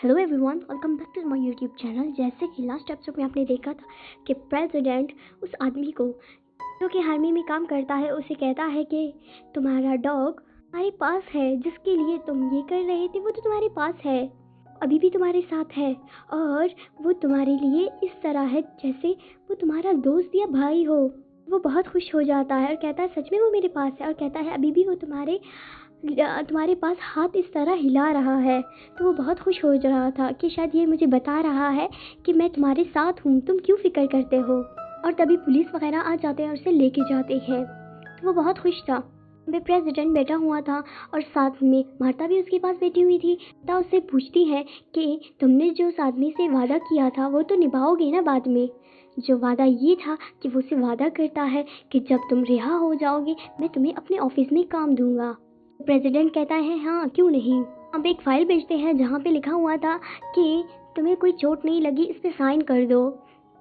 Hello everyone, welcome back to my YouTube channel. जैसे कि last episode में आपने देखा था कि प्रेसिडेंट उस आदमी को जो कि आर्मी में काम करता है उसे कहता है कि तुम्हारा डॉग हमारे पास है, जिसके लिए तुम ये कर रहे थे वो तो तुम्हारे पास है, अभी भी तुम्हारे साथ है और वो तुम्हारे लिए इस तरह है जैसे वो तुम्हारा दोस्त या भाई हो। वो बहुत खुश हो जाता है और कहता है सच में वो मेरे पास है, और कहता है अभी भी वो तुम्हारे पास हाथ इस तरह हिला रहा है। तो वो बहुत खुश हो रहा था कि शायद ये मुझे बता रहा है कि मैं तुम्हारे साथ हूँ, तुम क्यों फिक्र करते हो। और तभी पुलिस वगैरह आ जाते हैं और उसे लेके जाते हैं। तो वो बहुत खुश था। वे प्रेसिडेंट बैठा हुआ था और साथ में मार्ता भी उसके पास बैठी हुई थी। मार्ता उससे पूछती है कि तुमने जो उस आदमी से वादा किया था वो तो निभाओगे ना बाद में। जो वादा ये था कि वो उसे वादा करता है कि जब तुम रिहा हो जाओगे मैं तुम्हें अपने ऑफिस में काम दूंगा। प्रेसिडेंट कहता है हाँ क्यों नहीं। अब एक फाइल भेजते हैं जहाँ पे लिखा हुआ था कि तुम्हें कोई चोट नहीं लगी, इस पे साइन कर दो।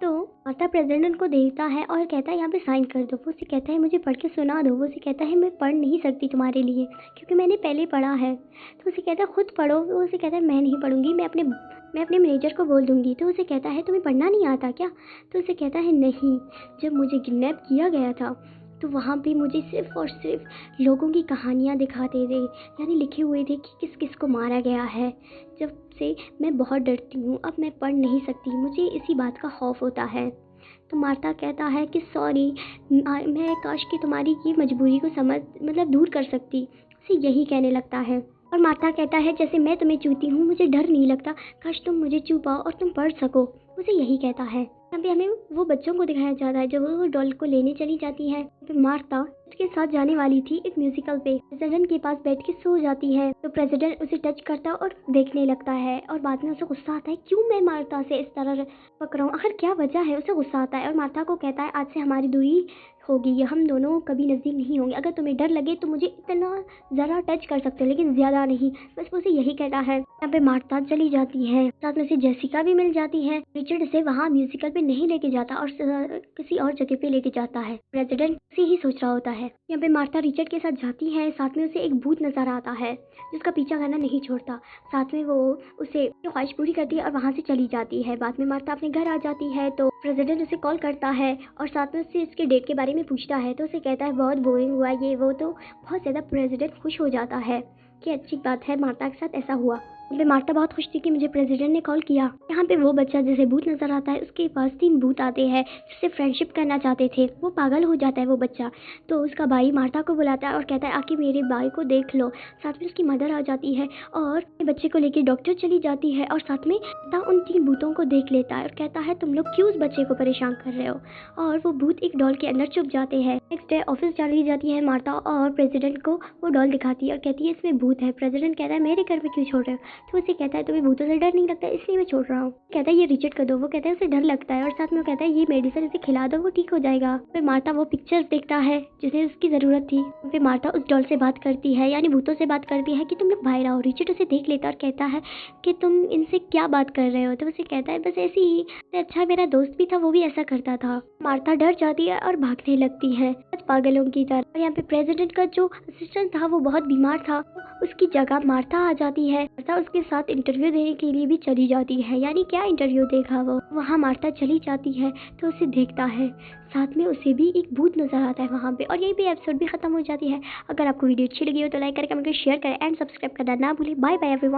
तो माता प्रेसिडेंट को देखता है और कहता है यहाँ पे साइन कर दो। वो उसे कहता है मुझे पढ़ के सुना दो। वो उसे कहता है मैं पढ़ नहीं सकती तुम्हारे लिए क्योंकि मैंने पहले पढ़ा है। तो उसे कहता है खुद पढ़ो। वो उसे कहता है मैं नहीं पढ़ूंगी, मैं अपने मैनेजर को बोल दूंगी। तो उसे कहता है तुम्हें पढ़ना नहीं आता क्या। तो उसे कहता है नहीं, जब मुझे किडनैप किया गया था तो वहाँ पे मुझे सिर्फ और सिर्फ लोगों की कहानियाँ दिखाते थे, यानी लिखे हुए थे कि किस किस को मारा गया है। जब से मैं बहुत डरती हूँ, अब मैं पढ़ नहीं सकती, मुझे इसी बात का खौफ होता है। तो मार्ता कहता है कि सॉरी, मैं काश कि तुम्हारी ये मजबूरी को दूर कर सकती। उसे यही कहने लगता है। और मार्ता कहता है जैसे मैं तुम्हें चूती हूँ मुझे डर नहीं लगता, काश तुम मुझे चू पाओ और तुम पढ़ सको। उसे यही कहता है। यहाँ पे हमें वो बच्चों को दिखाया जाता है जब वो डॉल को लेने चली जाती है। फिर मार्ता उसके साथ जाने वाली थी एक म्यूजिकल पे। प्रेसिडेंट के पास बैठ के सो जाती है। तो प्रेसिडेंट उसे टच करता और देखने लगता है और बाद में उसे गुस्सा आता है क्यों मैं मार्ता से इस तरह पकड़ा हूँ, आखिर क्या वजह है। उसे गुस्सा आता है और मार्ता को कहता है आज से हमारी दूरी होगी, हम दोनों कभी नज़दीक नहीं होंगे। अगर तुम्हें डर लगे तो मुझे इतना ज़रा टच कर सकते हो लेकिन ज़्यादा नहीं। बस उसे यही कहता है। यहाँ पे मार्ता चली जाती है, साथ में से जेसिका भी मिल जाती है। रिचर्ड इसे वहाँ म्यूजिकल पे नहीं लेके जाता और किसी और जगह पे लेके जाता है। प्रेसिडेंट उसे ही सोच रहा होता है। यहाँ पे मार्ता रिचर्ड के साथ जाती है, साथ में उसे एक भूत नजर आता है जिसका पीछा करना नहीं छोड़ता। साथ में वो उसे ख्वाहिश पूरी करती है और वहाँ से चली जाती है। बाद में मार्ता अपने घर आ जाती है तो प्रेसिडेंट उसे कॉल करता है और साथ में उससे इसके डेट के बारे में पूछता है। तो उसे कहता है बहुत बोरिंग हुआ ये वो। तो बहुत ज़्यादा प्रेसिडेंट खुश हो जाता है कि अच्छी बात है मार्ता के साथ ऐसा हुआ। पे मार्ता बहुत खुश थी कि मुझे प्रेसिडेंट ने कॉल किया। यहाँ पे वो बच्चा जैसे भूत नजर आता है, उसके पास 3 भूत आते हैं जिससे फ्रेंडशिप करना चाहते थे। वो पागल हो जाता है वो बच्चा। तो उसका भाई मार्ता को बुलाता है और कहता है आके मेरे भाई को देख लो। साथ में उसकी मदर आ जाती है और बच्चे को लेकर डॉक्टर चली जाती है और साथ में उन 3 भूतों को देख लेता है और कहता है तुम लोग क्यों उस बच्चे को परेशान कर रहे हो। और वो भूत एक डॉल के अंदर छुप जाते हैं। नेक्स्ट डे ऑफिस चली जाती है मार्ता और प्रेसिडेंट को वो डॉल दिखाती है और कहती है इसमें भूत है। प्रेसिडेंट कहता है मेरे घर में क्यों छोड़ रहे हो। तो उसे कहता है तुम्हें भूतों से डर नहीं लगता इसलिए मैं छोड़ रहा हूँ। कहता है ये रिचर्ड कर दो। वो कहता है उसे डर लगता है और साथ में वो कहता है ये मेडिसिन इसे खिला दो वो ठीक हो जाएगा। फिर मार्ता वो पिक्चर्स देखता है जिसे उसकी जरूरत थी। फिर मार्ता उस डॉल से बात करती है, यानी भूतों से बात करती है कि तुम लोग बाहर आओ। रिचर्ड उसे देख लेता और कहता है कि तुम इनसे क्या बात कर रहे हो। तो उसे कहता है बस ऐसे ही, अच्छा मेरा दोस्त भी था वो भी ऐसा करता था। मार्ता डर जाती है और भागने लगती है पागलों की तरह। और यहाँ पे प्रेसिडेंट का जो असिस्टेंट था वो बहुत बीमार था, उसकी जगह मार्ता आ जाती है। मार्ता उसके साथ इंटरव्यू देने के लिए भी चली जाती है। यानी क्या इंटरव्यू देगा वो, वहाँ मार्ता चली जाती है तो उसे देखता है, साथ में उसे भी एक भूत नजर आता है वहाँ पे। और यही पे एपिसोड भी खत्म हो जाती है। अगर आपको वीडियो अच्छी लगी हो तो लाइक करें, कमेंट करें, शेयर करें एंड सब्सक्राइब करना ना भूलें। Bye bye everyone.